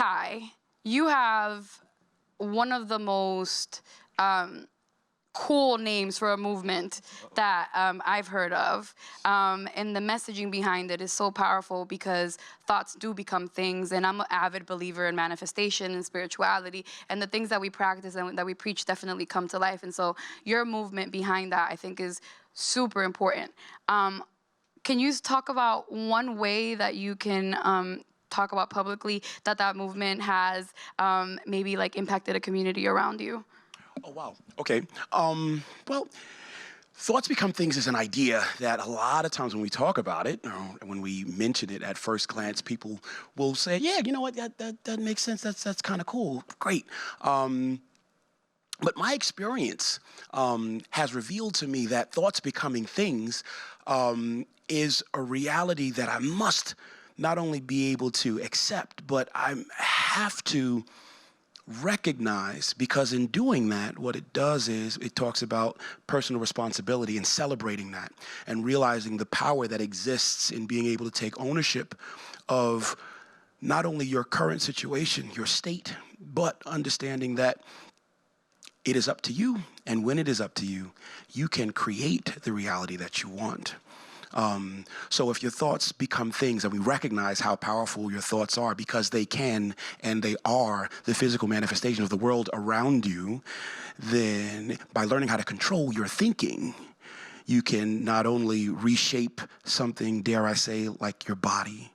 Kai, you have one of the most cool names for a movement that I've heard of. And the messaging behind it is so powerful because thoughts do become things. And I'm an avid believer in manifestation and spirituality. And the things that we practice and that we preach definitely come to life. And so your movement behind that, I think, is super important. Can you talk about one way that you can talk about publicly that movement has maybe like impacted a community around you? Oh, wow. Okay. Well, thoughts become things is an idea that a lot of times when we talk about it, or when we mention it at first glance, people will say, yeah, you know what, that makes sense. That's kind of cool. Great. But my experience has revealed to me that thoughts becoming things is a reality that I must not only be able to accept, but I have to recognize, because in doing that, what it does is it talks about personal responsibility and celebrating that and realizing the power that exists in being able to take ownership of not only your current situation, your state, but understanding that it is up to you. And when it is up to you, you can create the reality that you want. So if your thoughts become things, and we recognize how powerful your thoughts are because they can and they are the physical manifestation of the world around you, then by learning how to control your thinking, you can not only reshape something, dare I say, like your body,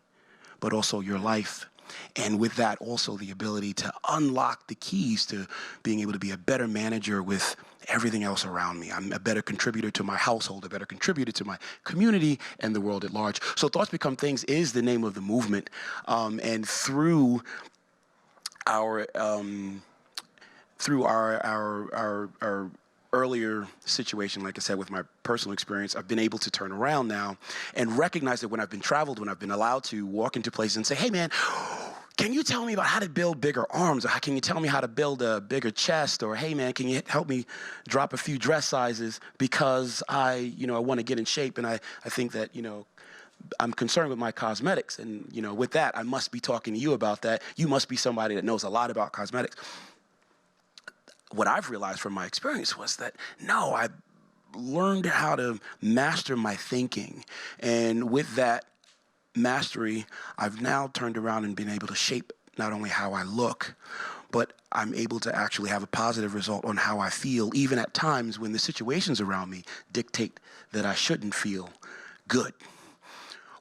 but also your life. And with that, also the ability to unlock the keys to being able to be a better manager with everything else around me. I'm a better contributor to my household, a better contributor to my community and the world at large. So Thoughts Become Things is the name of the movement. And through our earlier situation, like I said, with my personal experience, I've been able to turn around now and recognize that when I've been traveled, when I've been allowed to walk into places and say, hey man, can you tell me about how to build bigger arms? Or can you tell me how to build a bigger chest? Or hey man, can you help me drop a few dress sizes because I want to get in shape, and I think that, I'm concerned with my cosmetics, and with that, I must be talking to you about that. You must be somebody that knows a lot about cosmetics. What I've realized from my experience was that, no, I learned how to master my thinking. And with that mastery, I've now turned around and been able to shape not only how I look, but I'm able to actually have a positive result on how I feel, even at times when the situations around me dictate that I shouldn't feel good.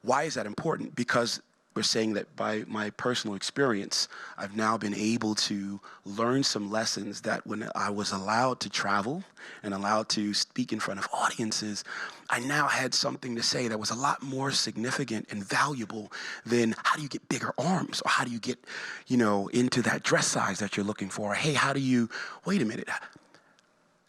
Why is that important? Because we're saying that by my personal experience, I've now been able to learn some lessons that when I was allowed to travel and allowed to speak in front of audiences, I now had something to say that was a lot more significant and valuable than how do you get bigger arms, or how do you get, into that dress size that you're looking for? Or, hey, wait a minute,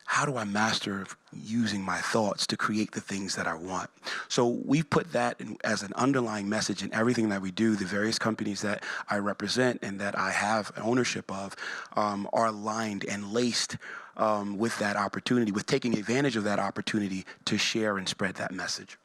how do I master using my thoughts to create the things that I want? So we put that as an underlying message in everything that we do. The various companies that I represent and that I have ownership of are aligned and laced with that opportunity, with taking advantage of that opportunity to share and spread that message.